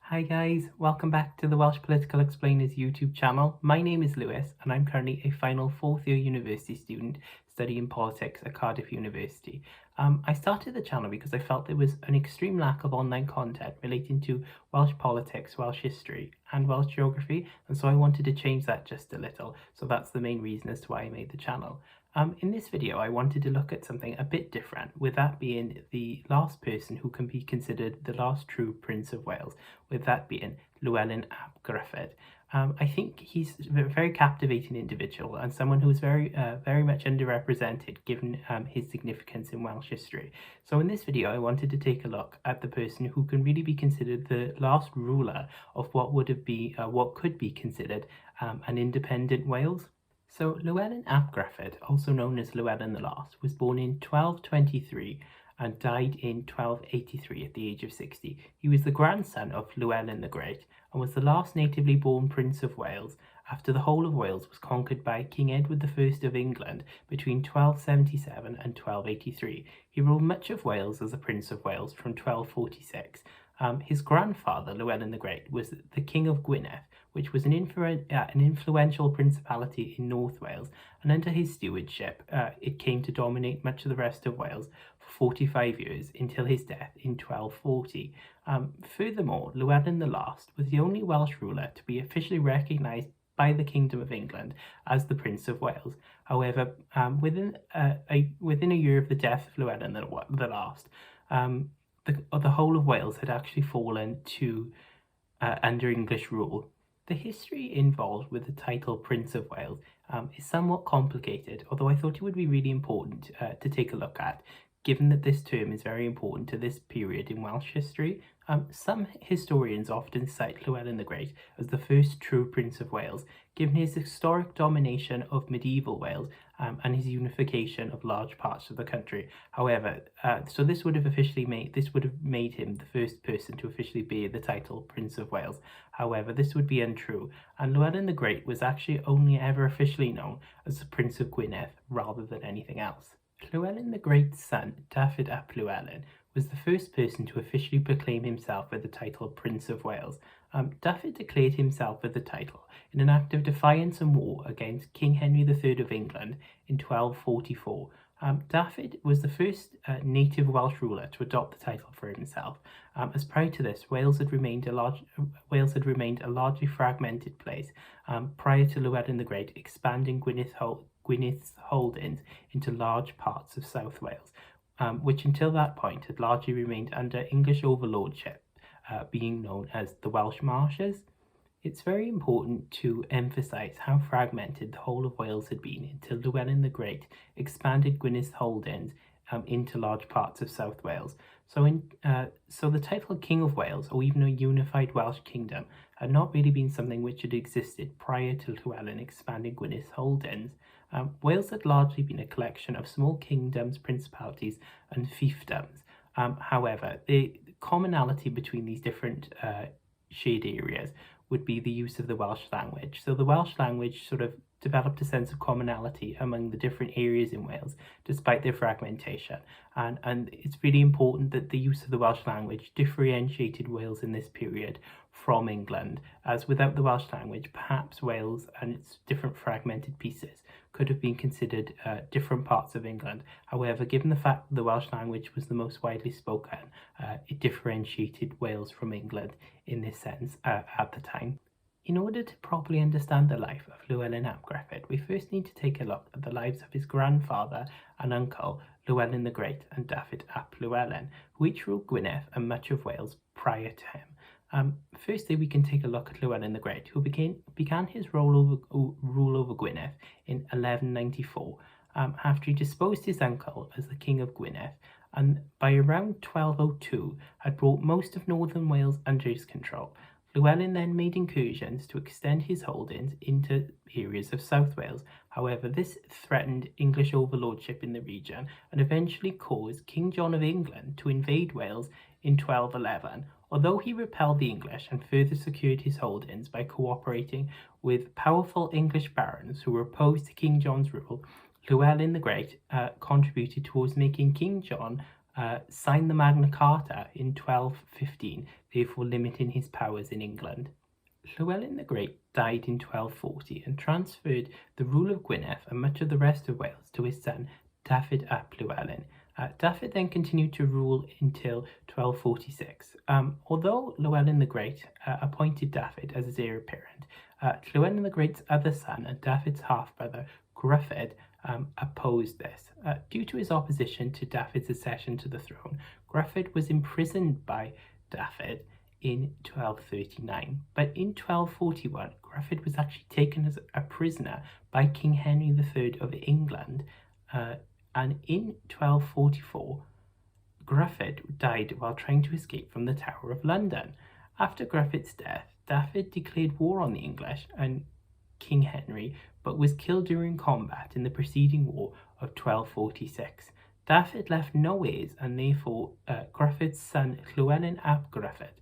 Hi guys, welcome back to the Welsh Political Explainers YouTube channel. My name is Lewis and I'm currently a final fourth year university student studying politics at Cardiff University. I started the channel because I felt there was an extreme lack of online content relating to Welsh politics, Welsh history and Welsh geography, and so I wanted to change that just a little. So that's the main reason as to why I made the channel. In this video, I wanted to look at something a bit different, with that being the last person who can be considered the last true Prince of Wales, with that being Llywelyn ap Gruffudd. I think he's a very captivating individual and someone who is very much underrepresented given his significance in Welsh history. So in this video, I wanted to take a look at the person who can really be considered the last ruler of what could be considered an independent Wales. So Llywelyn ap Gruffudd, also known as Llywelyn the Last, was born in 1223 and died in 1283 at the age of 60. He was the grandson of Llywelyn the Great and was the last natively born Prince of Wales after the whole of Wales was conquered by King Edward I of England between 1277 and 1283. He ruled much of Wales as a Prince of Wales from 1246. His grandfather, Llywelyn the Great, was the King of Gwynedd, which was an influential principality in North Wales, and under his stewardship it came to dominate much of the rest of Wales for 45 years until his death in 1240. Furthermore, Llywelyn the Last was the only Welsh ruler to be officially recognised by the Kingdom of England as the Prince of Wales. However, within a year of the death of Llywelyn the Last, the whole of Wales had actually fallen to under English rule. The history involved with the title Prince of Wales is somewhat complicated, although I thought it would be really important to take a look at, given that this term is very important to this period in Welsh history. Some historians often cite Llywelyn the Great as the first true Prince of Wales, given his historic domination of medieval Wales and his unification of large parts of the country. However, so this would have made him the first person to officially bear the title Prince of Wales. However, this would be untrue, and Llywelyn the Great was actually only ever officially known as the Prince of Gwynedd rather than anything else. Llywelyn the Great's son, Dafydd ap Llywelyn, was the first person to officially proclaim himself with the title Prince of Wales. Dafydd declared himself with the title in an act of defiance and war against King Henry III of England in 1244. Dafydd was the first native Welsh ruler to adopt the title for himself, as prior to this, Wales had remained a largely fragmented place prior to Llywelyn the Great expanding Gwyneth's holdings into large parts of South Wales, which until that point had largely remained under English overlordship, being known as the Welsh Marches. It's very important to emphasise how fragmented the whole of Wales had been until Llywelyn the Great expanded Gwyneth's holdings into large parts of South Wales. So the title King of Wales, or even a unified Welsh kingdom, had not really been something which had existed prior to Llywelyn expanding Gwyneth's holdings. Wales had largely been a collection of small kingdoms, principalities and fiefdoms. However, the commonality between these different shared areas would be the use of the Welsh language. So the Welsh language sort of developed a sense of commonality among the different areas in Wales, despite their fragmentation. And it's really important that the use of the Welsh language differentiated Wales in this period from England, as without the Welsh language, perhaps Wales and its different fragmented pieces could have been considered different parts of England. However, given the fact that the Welsh language was the most widely spoken, it differentiated Wales from England in this sense at the time. In order to properly understand the life of Llywelyn ap Gruffudd, we first need to take a look at the lives of his grandfather and uncle, Llywelyn the Great and Dafydd ap Llywelyn, who each ruled Gwynedd and much of Wales prior to him. Firstly, we can take a look at Llywelyn the Great, who began his rule over Gwynedd in 1194, after he disposed his uncle as the King of Gwynedd, and by around 1202 had brought most of northern Wales under his control. Llywelyn then made incursions to extend his holdings into areas of South Wales. However, this threatened English overlordship in the region and eventually caused King John of England to invade Wales in 1211. Although he repelled the English and further secured his holdings by cooperating with powerful English barons who were opposed to King John's rule, Llywelyn the Great contributed towards making King John signed the Magna Carta in 1215, therefore limiting his powers in England. Llywelyn the Great died in 1240 and transferred the rule of Gwynedd and much of the rest of Wales to his son Dafydd ap Llywelyn. Dafydd then continued to rule until 1246. Although Llywelyn the Great appointed Dafydd as his heir apparent, Llywelyn the Great's other son and Dafydd's half-brother Gruffudd opposed this. Due to his opposition to Dafydd's accession to the throne, Gruffudd was imprisoned by Dafydd in 1239, but in 1241 Gruffudd was actually taken as a prisoner by King Henry III of England, and in 1244 Gruffudd died while trying to escape from the Tower of London. After Gruffudd's death, Dafydd declared war on the English and King Henry, but was killed during combat in the preceding war of 1246. Dafydd left no heirs, and therefore Gruffudd's son Llywelyn ap Gruffudd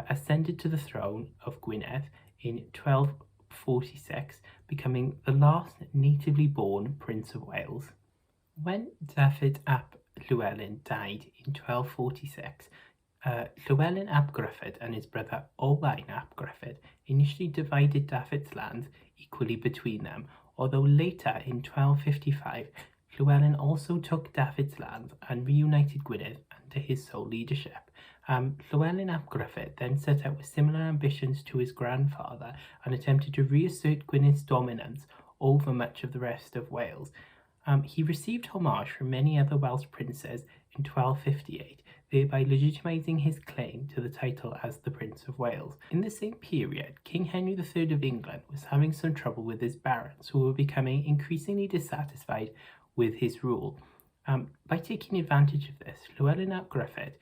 ascended to the throne of Gwynedd in 1246, becoming the last natively born Prince of Wales. When Dafydd ap Llywelyn died in 1246, Llywelyn ap Gruffudd and his brother Owain ap Gruffudd initially divided Dafydd's lands equally between them, although later in 1255 Llywelyn also took Dafydd's lands and reunited Gwynedd under his sole leadership. Llywelyn ap Gruffudd then set out with similar ambitions to his grandfather and attempted to reassert Gwyned's dominance over much of the rest of Wales. He received homage from many other Welsh princes in 1258, thereby legitimising his claim to the title as the Prince of Wales. In the same period, King Henry III of England was having some trouble with his barons, who were becoming increasingly dissatisfied with his rule. By taking advantage of this, Llywelyn ap Gruffudd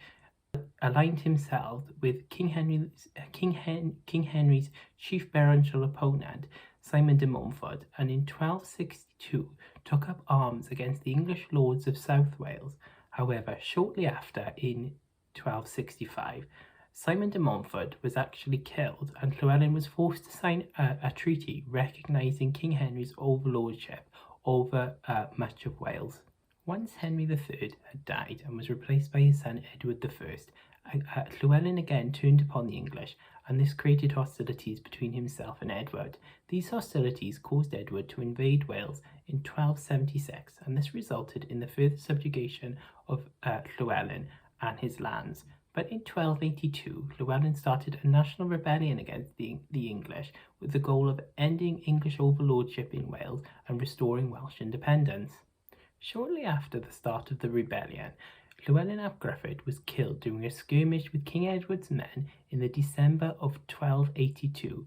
aligned himself with King Henry's chief baronial opponent, Simon de Montfort, and in 1262 took up arms against the English lords of South Wales. However, shortly after, in 1265, Simon de Montfort was actually killed, and Llywelyn was forced to sign a treaty recognising King Henry's overlordship over much of Wales. Once Henry III had died and was replaced by his son Edward I, Llywelyn again turned upon the English, and this created hostilities between himself and Edward. These hostilities caused Edward to invade Wales in 1276, and this resulted in the further subjugation of Llywelyn and his lands. But in 1282, Llywelyn started a national rebellion against the English, with the goal of ending English overlordship in Wales and restoring Welsh independence. Shortly after the start of the rebellion, Llywelyn ap Gruffudd was killed during a skirmish with King Edward's men in the December of 1282.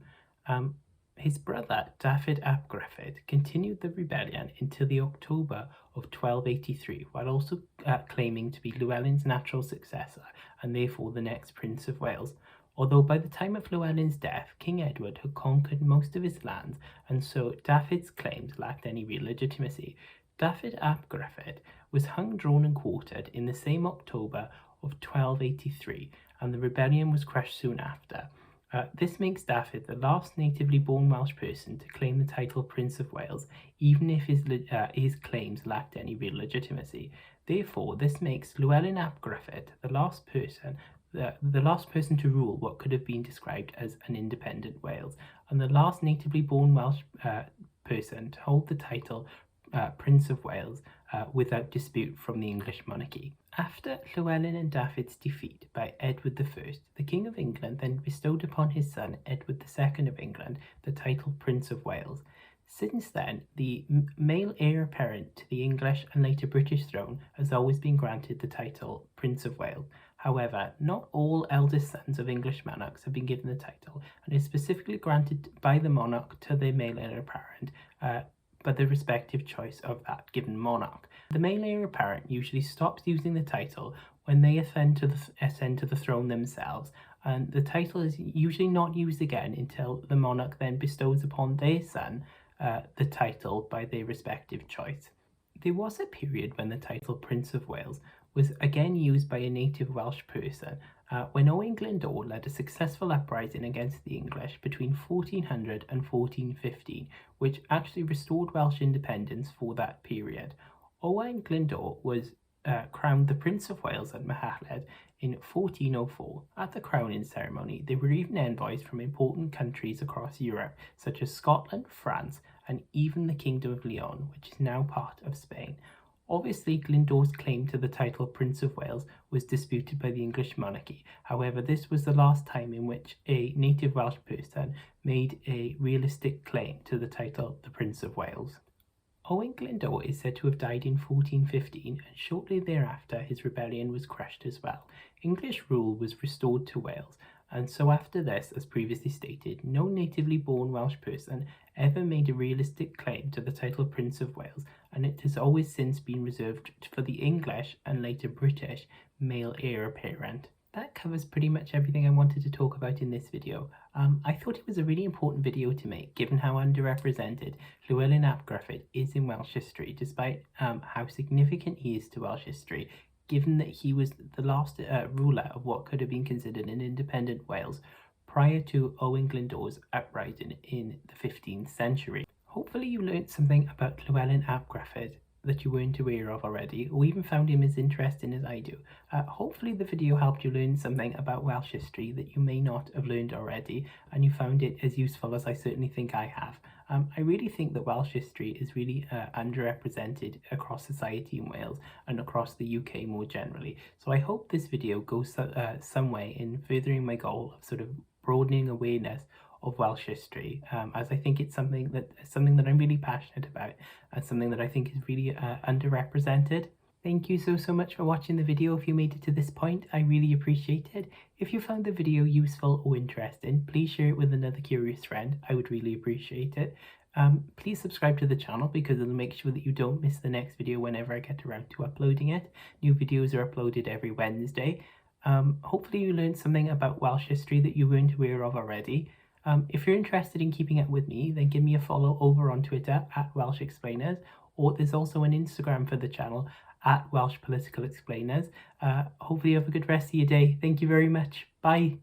His brother Dafydd ap Gruffudd continued the rebellion until the October of 1283, while also claiming to be Llywelyn's natural successor and therefore the next Prince of Wales. Although by the time of Llywelyn's death, King Edward had conquered most of his lands, and so Dafydd's claims lacked any real legitimacy. Dafydd ap Gruffudd was hung, drawn and quartered in the same October of 1283, and the rebellion was crushed soon after. This makes Dafydd the last natively born Welsh person to claim the title Prince of Wales, even if his claims lacked any real legitimacy. Therefore, this makes Llywelyn ap Gruffudd the last person to rule what could have been described as an independent Wales, and the last natively born Welsh person to hold the title Prince of Wales without dispute from the English monarchy. After Llywelyn and Dafydd's defeat by Edward I, the King of England then bestowed upon his son Edward II of England the title Prince of Wales. Since then, the male heir apparent to the English and later British throne has always been granted the title Prince of Wales. However, not all eldest sons of English monarchs have been given the title, and is specifically granted by the monarch to their male heir apparent, but the respective choice of that given monarch. The male heir apparent usually stops using the title when they ascend to the throne themselves, and the title is usually not used again until the monarch then bestows upon their son the title by their respective choice. There was a period when the title Prince of Wales was again used by a native Welsh person when Owain Glyndwr led a successful uprising against the English between 1400 and 1415, which actually restored Welsh independence for that period. Owain Glyndwr was crowned the Prince of Wales at Mahalled in 1404. At the crowning ceremony, there were even envoys from important countries across Europe, such as Scotland, France, and even the Kingdom of Leon, which is now part of Spain. Obviously, Glyndwr's claim to the title Prince of Wales was disputed by the English monarchy. However, this was the last time in which a native Welsh person made a realistic claim to the title the Prince of Wales. Owen Glyndwr is said to have died in 1415, and shortly thereafter his rebellion was crushed as well. English rule was restored to Wales, and so after this, as previously stated, no natively born Welsh person ever made a realistic claim to the title Prince of Wales, and it has always since been reserved for the English and later British male heir apparent. That covers pretty much everything I wanted to talk about in this video. I thought it was a really important video to make, given how underrepresented Llywelyn ap Gruffudd is in Welsh history, despite how significant he is to Welsh history, given that he was the last ruler of what could have been considered an independent Wales prior to Owen Glyndwr's uprising in the 15th century. Hopefully you learned something about Llywelyn ap Gruffudd that you weren't aware of already, or even found him as interesting as I do. Hopefully the video helped you learn something about Welsh history that you may not have learned already, and you found it as useful as I certainly think I have. I really think that Welsh history is really underrepresented across society in Wales and across the UK more generally. So I hope this video goes some way in furthering my goal of sort of broadening awareness of Welsh history, as I think it's something that I'm really passionate about and something that I think is really underrepresented. Thank you so much for watching the video. If you made it to this point, I really appreciate it. If you found the video useful or interesting, please share it with another curious friend. I would really appreciate it. Please subscribe to the channel because it'll make sure that you don't miss the next video whenever I get around to uploading it. New videos are uploaded every Wednesday. Hopefully you learned something about Welsh history that you weren't aware of already. If you're interested in keeping up with me, then give me a follow over on Twitter at Welsh Explainers, or there's also an Instagram for the channel at Welsh Political Explainers. Hopefully you have a good rest of your day. Thank you very much. Bye.